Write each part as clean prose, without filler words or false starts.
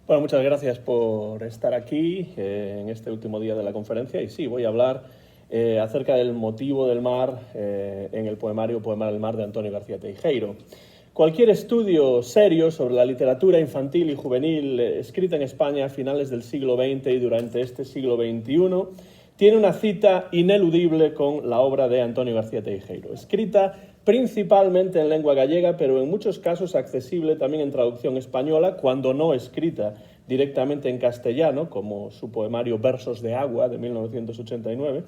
Bueno, muchas gracias por estar aquí en este último día de la conferencia. Y sí, voy a hablar acerca del motivo del mar en el poemario Poema del Mar de Antonio García Teijeiro. Cualquier estudio serio sobre la literatura infantil y juvenil escrita en España a finales del siglo XX y durante este siglo XXI tiene una cita ineludible con la obra de Antonio García Teijeiro, escrita principalmente en lengua gallega, pero en muchos casos accesible también en traducción española, cuando no escrita directamente en castellano, como su poemario Versos de Agua, de 1989.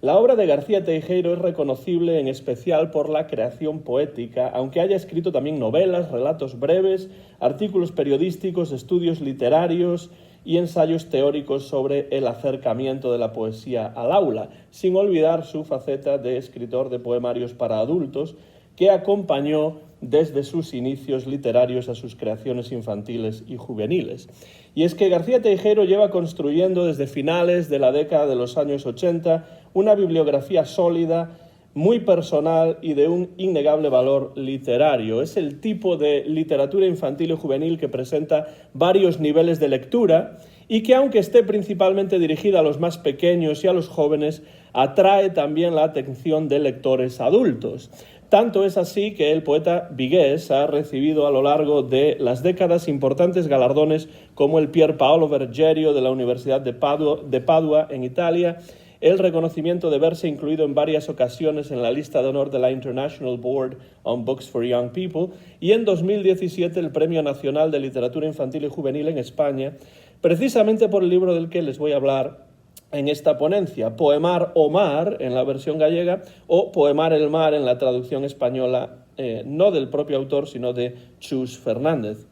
La obra de García Teijeiro es reconocible en especial por la creación poética, aunque haya escrito también novelas, relatos breves, artículos periodísticos, estudios literarios y ensayos teóricos sobre el acercamiento de la poesía al aula, sin olvidar su faceta de escritor de poemarios para adultos, que acompañó desde sus inicios literarios a sus creaciones infantiles y juveniles. Y es que García Teijeiro lleva construyendo desde finales de la década de los años 80 una bibliografía sólida, muy personal y de un innegable valor literario. Es el tipo de literatura infantil y juvenil que presenta varios niveles de lectura y que, aunque esté principalmente dirigida a los más pequeños y a los jóvenes, atrae también la atención de lectores adultos. Tanto es así que el poeta vigués ha recibido a lo largo de las décadas importantes galardones como el Pier Paolo Vergerio de la Universidad de Padua en Italia, el reconocimiento de verse incluido en varias ocasiones en la lista de honor de la International Board on Books for Young People y en 2017 el Premio Nacional de Literatura Infantil y Juvenil en España, precisamente por el libro del que les voy a hablar en esta ponencia, Poemar o Mar en la versión gallega o Poemar el Mar en la traducción española, no del propio autor, sino de Chus Fernández.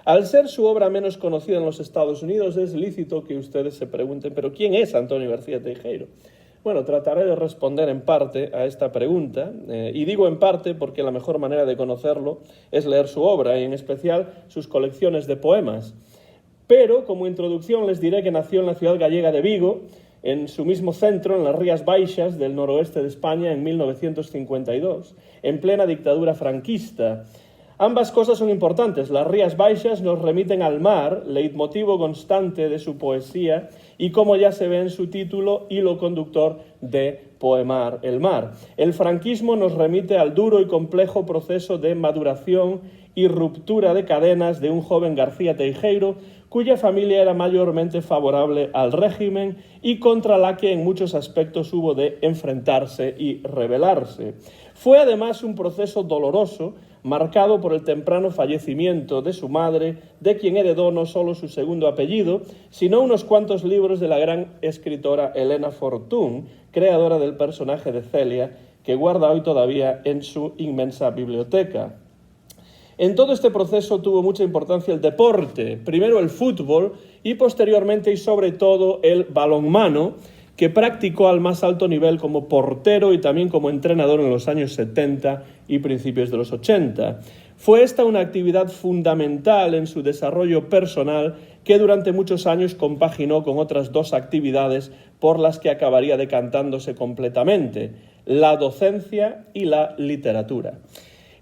Al ser su obra menos conocida en los Estados Unidos, es lícito que ustedes se pregunten, ¿pero quién es Antonio García Teijeiro? Bueno, trataré de responder en parte a esta pregunta, y digo en parte porque la mejor manera de conocerlo es leer su obra, y en especial sus colecciones de poemas. Pero, como introducción, les diré que nació en la ciudad gallega de Vigo, en su mismo centro, en las Rías Baixas del noroeste de España, en 1952, en plena dictadura franquista. Ambas cosas son importantes. Las Rías Baixas nos remiten al mar, leitmotivo constante de su poesía, y como ya se ve en su título, hilo conductor de Poemar el Mar. El franquismo nos remite al duro y complejo proceso de maduración y ruptura de cadenas de un joven García Teijeiro, cuya familia era mayormente favorable al régimen y contra la que en muchos aspectos hubo de enfrentarse y rebelarse. Fue además un proceso doloroso, marcado por el temprano fallecimiento de su madre, de quien heredó no solo su segundo apellido, sino unos cuantos libros de la gran escritora Elena Fortún, creadora del personaje de Celia, que guarda hoy todavía en su inmensa biblioteca. En todo este proceso tuvo mucha importancia el deporte, primero el fútbol y posteriormente y sobre todo el balonmano, que practicó al más alto nivel como portero y también como entrenador en los años 70 y principios de los 80. Fue esta una actividad fundamental en su desarrollo personal que durante muchos años compaginó con otras dos actividades por las que acabaría decantándose completamente: la docencia y la literatura.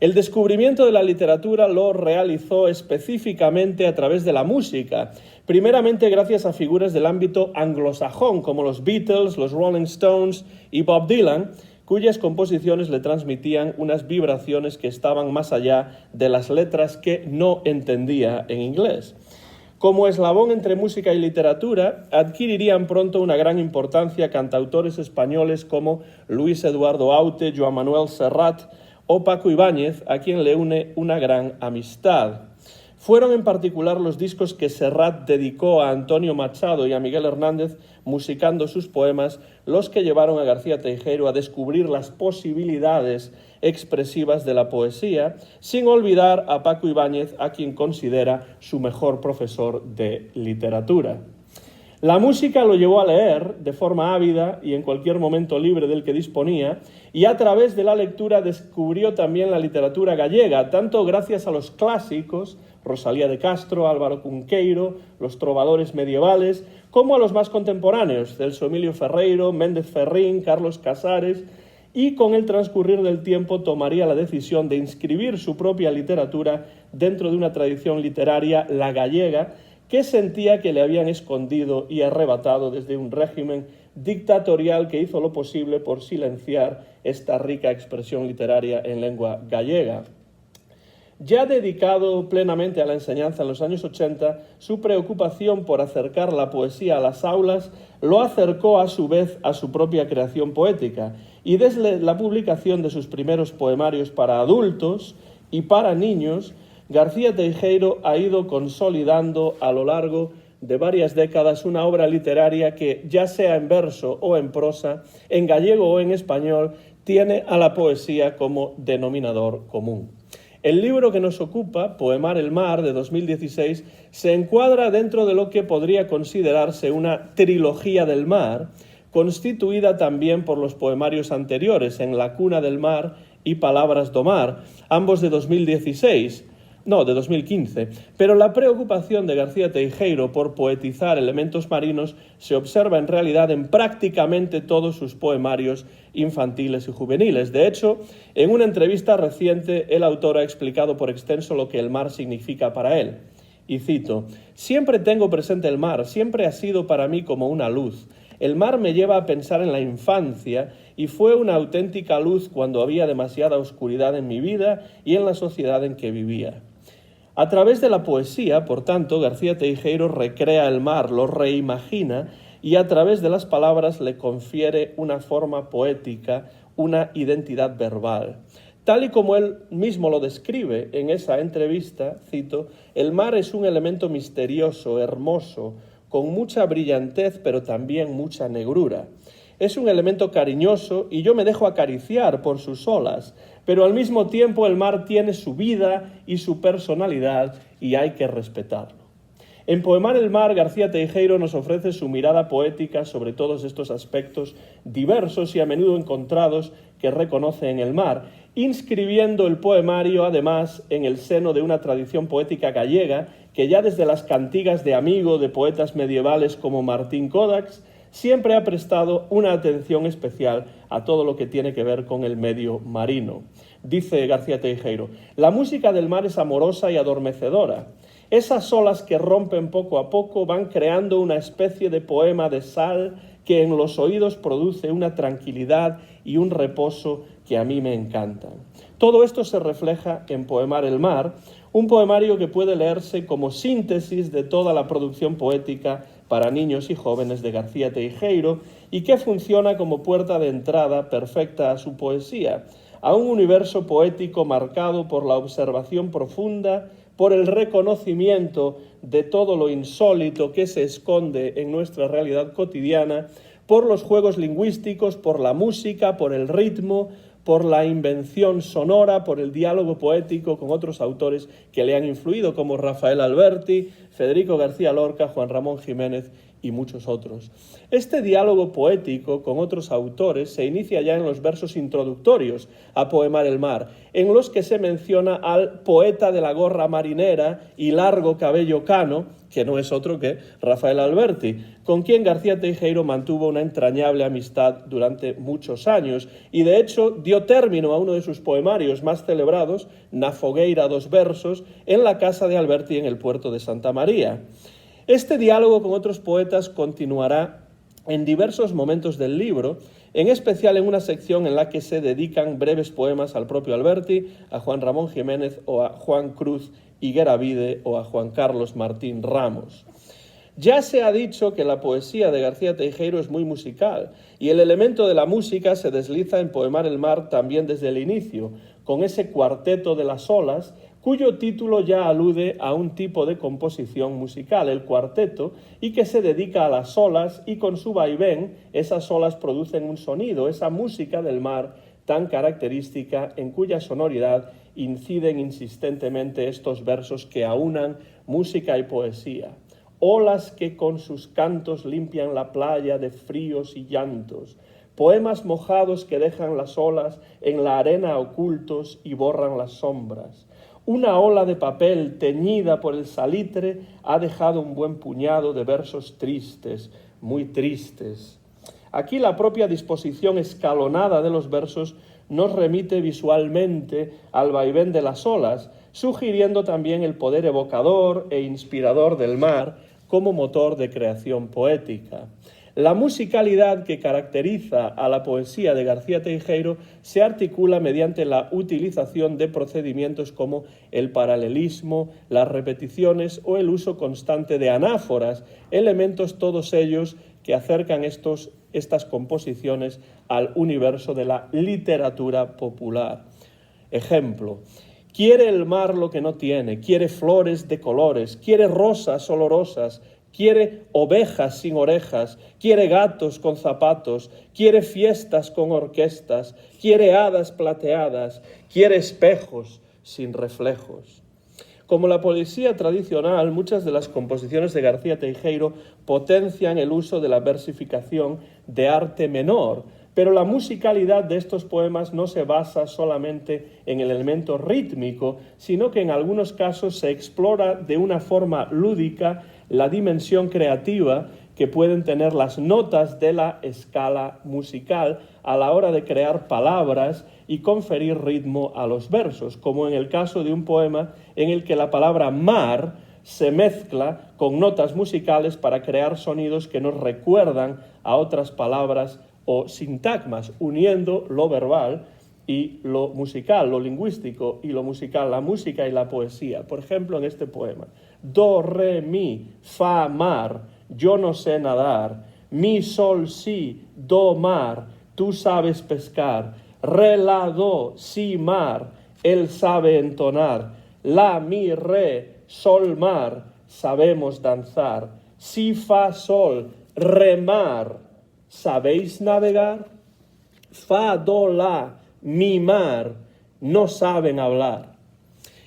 El descubrimiento de la literatura lo realizó específicamente a través de la música, primeramente gracias a figuras del ámbito anglosajón como los Beatles, los Rolling Stones y Bob Dylan, cuyas composiciones le transmitían unas vibraciones que estaban más allá de las letras que no entendía en inglés. Como eslabón entre música y literatura, adquirirían pronto una gran importancia cantautores españoles como Luis Eduardo Aute, Joan Manuel Serrat o Paco Ibáñez, a quien le une una gran amistad. Fueron en particular los discos que Serrat dedicó a Antonio Machado y a Miguel Hernández, musicando sus poemas, los que llevaron a García Teijeiro a descubrir las posibilidades expresivas de la poesía, sin olvidar a Paco Ibáñez, a quien considera su mejor profesor de literatura. La música lo llevó a leer de forma ávida y en cualquier momento libre del que disponía, y a través de la lectura descubrió también la literatura gallega, tanto gracias a los clásicos, Rosalía de Castro, Álvaro Cunqueiro, los trovadores medievales, como a los más contemporáneos, Celso Emilio Ferreiro, Méndez Ferrín, Carlos Casares, y con el transcurrir del tiempo tomaría la decisión de inscribir su propia literatura dentro de una tradición literaria, la gallega, que sentía que le habían escondido y arrebatado desde un régimen dictatorial que hizo lo posible por silenciar esta rica expresión literaria en lengua gallega. Ya dedicado plenamente a la enseñanza en los años 80, su preocupación por acercar la poesía a las aulas lo acercó a su vez a su propia creación poética, y desde la publicación de sus primeros poemarios para adultos y para niños, García Teijeiro ha ido consolidando a lo largo de varias décadas una obra literaria que, ya sea en verso o en prosa, en gallego o en español, tiene a la poesía como denominador común. El libro que nos ocupa, Poemar el mar, de 2016, se encuadra dentro de lo que podría considerarse una trilogía del mar, constituida también por los poemarios anteriores, En la cuna del mar y Palabras do mar, ambos de 2015, pero la preocupación de García Teijeiro por poetizar elementos marinos se observa en realidad en prácticamente todos sus poemarios infantiles y juveniles. De hecho, en una entrevista reciente, el autor ha explicado por extenso lo que el mar significa para él. Y cito: «Siempre tengo presente el mar, siempre ha sido para mí como una luz. El mar me lleva a pensar en la infancia y fue una auténtica luz cuando había demasiada oscuridad en mi vida y en la sociedad en que vivía». A través de la poesía, por tanto, García Teijeiro recrea el mar, lo reimagina y a través de las palabras le confiere una forma poética, una identidad verbal. Tal y como él mismo lo describe en esa entrevista, cito: «El mar es un elemento misterioso, hermoso, con mucha brillantez, pero también mucha negrura. Es un elemento cariñoso y yo me dejo acariciar por sus olas, pero al mismo tiempo el mar tiene su vida y su personalidad y hay que respetarlo». En Poemar el mar, García Teijeiro nos ofrece su mirada poética sobre todos estos aspectos diversos y a menudo encontrados que reconoce en el mar, inscribiendo el poemario además en el seno de una tradición poética gallega que ya desde las cantigas de amigo de poetas medievales como Martín Codax siempre ha prestado una atención especial a todo lo que tiene que ver con el medio marino. Dice García Teijeiro: «La música del mar es amorosa y adormecedora. Esas olas que rompen poco a poco van creando una especie de poema de sal que en los oídos produce una tranquilidad y un reposo que a mí me encantan». Todo esto se refleja en Poemar el mar, un poemario que puede leerse como síntesis de toda la producción poética para niños y jóvenes de García Teijeiro y que funciona como puerta de entrada perfecta a su poesía, a un universo poético marcado por la observación profunda, por el reconocimiento de todo lo insólito que se esconde en nuestra realidad cotidiana, por los juegos lingüísticos, por la música, por el ritmo, por la invención sonora, por el diálogo poético con otros autores que le han influido, como Rafael Alberti, Federico García Lorca, Juan Ramón Jiménez y muchos otros. Este diálogo poético con otros autores se inicia ya en los versos introductorios a Poemar el mar, en los que se menciona al poeta de la gorra marinera y largo cabello cano, que no es otro que Rafael Alberti, con quien García Teijeiro mantuvo una entrañable amistad durante muchos años y de hecho dio término a uno de sus poemarios más celebrados, Na fogueira dos versos, en la casa de Alberti en el puerto de Santa María. Este diálogo con otros poetas continuará en diversos momentos del libro, en especial en una sección en la que se dedican breves poemas al propio Alberti, a Juan Ramón Jiménez o a Juan Cruz Higueravide o a Juan Carlos Martín Ramos. Ya se ha dicho que la poesía de García Teijeiro es muy musical y el elemento de la música se desliza en Poemar el mar también desde el inicio, con ese cuarteto de las olas, cuyo título ya alude a un tipo de composición musical, el cuarteto, y que se dedica a las olas y con su vaivén esas olas producen un sonido, esa música del mar tan característica en cuya sonoridad inciden insistentemente estos versos que aunan música y poesía. Olas que con sus cantos limpian la playa de fríos y llantos, poemas mojados que dejan las olas en la arena ocultos y borran las sombras. Una ola de papel teñida por el salitre ha dejado un buen puñado de versos tristes, muy tristes. Aquí la propia disposición escalonada de los versos nos remite visualmente al vaivén de las olas, sugiriendo también el poder evocador e inspirador del mar como motor de creación poética. La musicalidad que caracteriza a la poesía de García Teijeiro se articula mediante la utilización de procedimientos como el paralelismo, las repeticiones o el uso constante de anáforas, elementos todos ellos que acercan estas composiciones al universo de la literatura popular. Ejemplo: quiere el mar lo que no tiene, quiere flores de colores, quiere rosas olorosas, quiere ovejas sin orejas, quiere gatos con zapatos, quiere fiestas con orquestas, quiere hadas plateadas, quiere espejos sin reflejos. Como la poesía tradicional, muchas de las composiciones de García Teijeiro potencian el uso de la versificación de arte menor, pero la musicalidad de estos poemas no se basa solamente en el elemento rítmico, sino que en algunos casos se explora de una forma lúdica la dimensión creativa que pueden tener las notas de la escala musical a la hora de crear palabras y conferir ritmo a los versos, como en el caso de un poema en el que la palabra mar se mezcla con notas musicales para crear sonidos que nos recuerdan a otras palabras o sintagmas, uniendo lo verbal y lo musical, lo lingüístico y lo musical, la música y la poesía. Por ejemplo, en este poema: do, re, mi, fa, mar, yo no sé nadar, mi, sol, si, do, mar, tú sabes pescar, re, la, do, si, mar, él sabe entonar, la, mi, re, sol, mar, sabemos danzar, si, fa, sol, remar, ¿sabéis navegar? Fa, do, la, mi, mar, no saben hablar.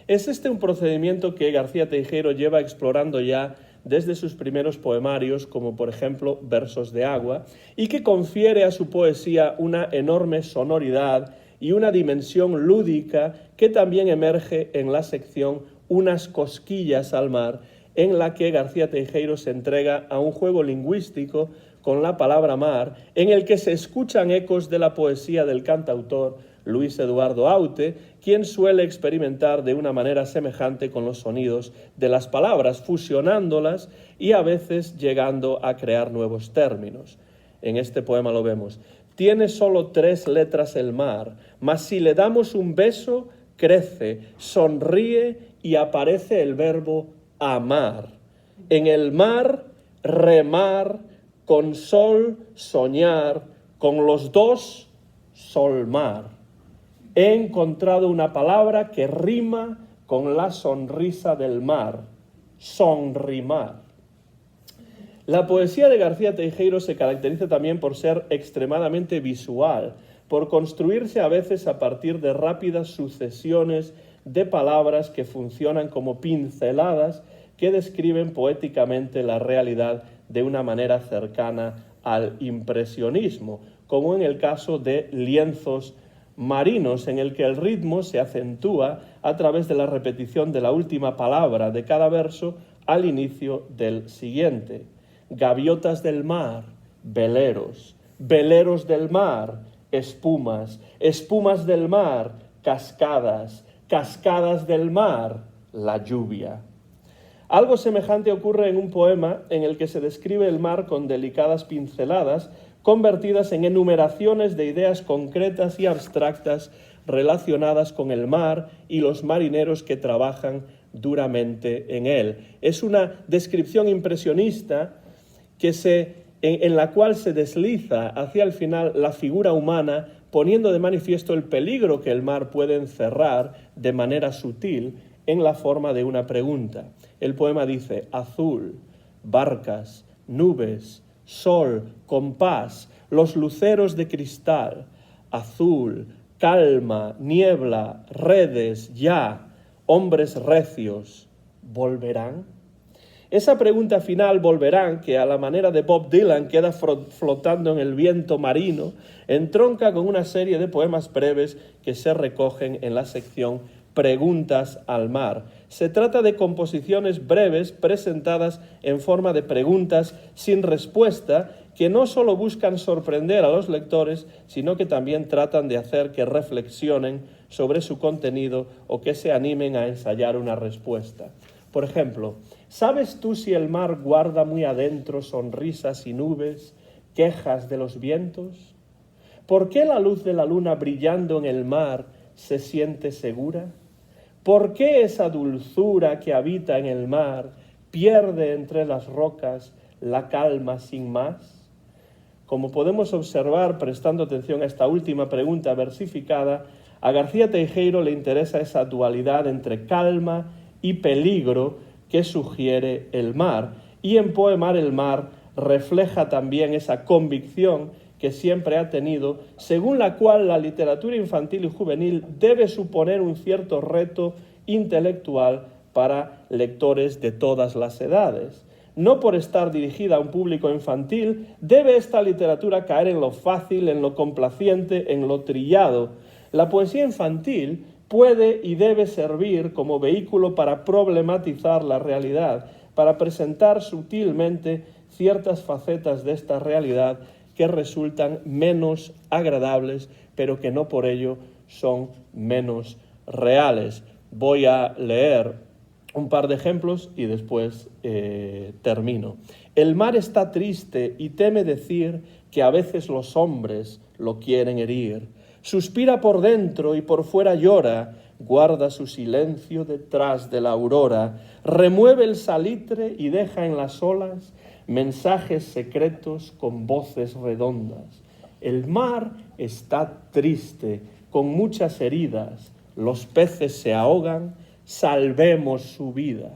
Es este un procedimiento que García Teijeiro lleva explorando ya desde sus primeros poemarios, como por ejemplo Versos de agua, y que confiere a su poesía una enorme sonoridad y una dimensión lúdica que también emerge en la sección Unas cosquillas al mar, en la que García Teijeiro se entrega a un juego lingüístico con la palabra mar, en el que se escuchan ecos de la poesía del cantautor Luis Eduardo Aute, quien suele experimentar de una manera semejante con los sonidos de las palabras, fusionándolas y a veces llegando a crear nuevos términos. En este poema lo vemos: tiene solo 3 letras el mar, mas si le damos un beso, crece, sonríe y aparece el verbo amar. En el mar, remar, con sol, soñar, con los dos, sol-mar. He encontrado una palabra que rima con la sonrisa del mar, sonrimar. La poesía de García Teijeiro se caracteriza también por ser extremadamente visual, por construirse a veces a partir de rápidas sucesiones de palabras que funcionan como pinceladas que describen poéticamente la realidad de una manera cercana al impresionismo, como en el caso de Lienzos marinos, en el que el ritmo se acentúa a través de la repetición de la última palabra de cada verso al inicio del siguiente. Gaviotas del mar, veleros, veleros del mar, espumas, espumas del mar, cascadas, cascadas del mar, la lluvia. Algo semejante ocurre en un poema en el que se describe el mar con delicadas pinceladas convertidas en enumeraciones de ideas concretas y abstractas relacionadas con el mar y los marineros que trabajan duramente en él. Es una descripción impresionista en la cual se desliza hacia el final la figura humana, poniendo de manifiesto el peligro que el mar puede encerrar de manera sutil en la forma de una pregunta. El poema dice: azul, barcas, nubes, sol, compás, los luceros de cristal, azul, calma, niebla, redes, ya, hombres recios, ¿volverán? Esa pregunta final, ¿volverán?, que a la manera de Bob Dylan queda flotando en el viento marino, entronca con una serie de poemas breves que se recogen en la sección Preguntas al mar. Se trata de composiciones breves presentadas en forma de preguntas sin respuesta que no solo buscan sorprender a los lectores, sino que también tratan de hacer que reflexionen sobre su contenido o que se animen a ensayar una respuesta. Por ejemplo, ¿sabes tú si el mar guarda muy adentro sonrisas y nubes, quejas de los vientos? ¿Por qué la luz de la luna brillando en el mar se siente segura? ¿Por qué esa dulzura que habita en el mar pierde entre las rocas la calma sin más? Como podemos observar, prestando atención a esta última pregunta versificada, a García Teijeiro le interesa esa dualidad entre calma y peligro que sugiere el mar. Y en Poemar el mar refleja también esa convicción que siempre ha tenido, según la cual la literatura infantil y juvenil debe suponer un cierto reto intelectual para lectores de todas las edades. No por estar dirigida a un público infantil, debe esta literatura caer en lo fácil, en lo complaciente, en lo trillado. La poesía infantil puede y debe servir como vehículo para problematizar la realidad, para presentar sutilmente ciertas facetas de esta realidad que resultan menos agradables, pero que no por ello son menos reales. Voy a leer un par de ejemplos y después termino. El mar está triste y teme decir que a veces los hombres lo quieren herir. Suspira por dentro y por fuera llora, guarda su silencio detrás de la aurora, remueve el salitre y deja en las olas mensajes secretos con voces redondas. El mar está triste, con muchas heridas, los peces se ahogan, salvemos su vida.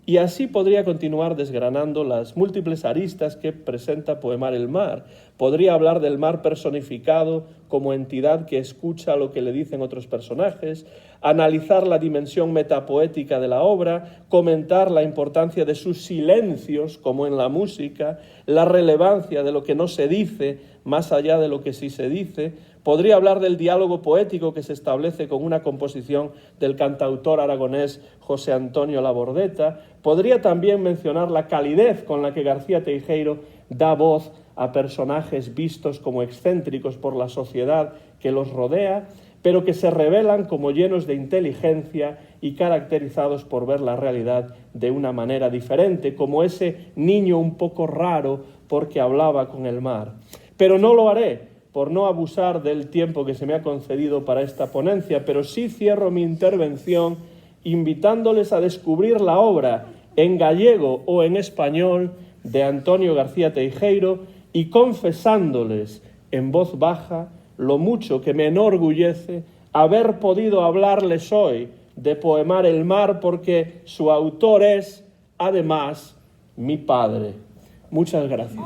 Y así podría continuar desgranando las múltiples aristas que presenta Poemar el mar. Podría hablar del mar personificado como entidad que escucha lo que le dicen otros personajes, analizar la dimensión metapoética de la obra, comentar la importancia de sus silencios, como en la música, la relevancia de lo que no se dice, más allá de lo que sí se dice. Podría hablar del diálogo poético que se establece con una composición del cantautor aragonés José Antonio Labordeta. Podría también mencionar la calidez con la que García Teijeiro da voz a personajes vistos como excéntricos por la sociedad que los rodea, pero que se revelan como llenos de inteligencia y caracterizados por ver la realidad de una manera diferente, como ese niño un poco raro porque hablaba con el mar. Pero no lo haré, por no abusar del tiempo que se me ha concedido para esta ponencia, pero sí cierro mi intervención invitándoles a descubrir la obra en gallego o en español de Antonio García Teijeiro y confesándoles en voz baja lo mucho que me enorgullece haber podido hablarles hoy de Poemar el mar, porque su autor es, además, mi padre. Muchas gracias.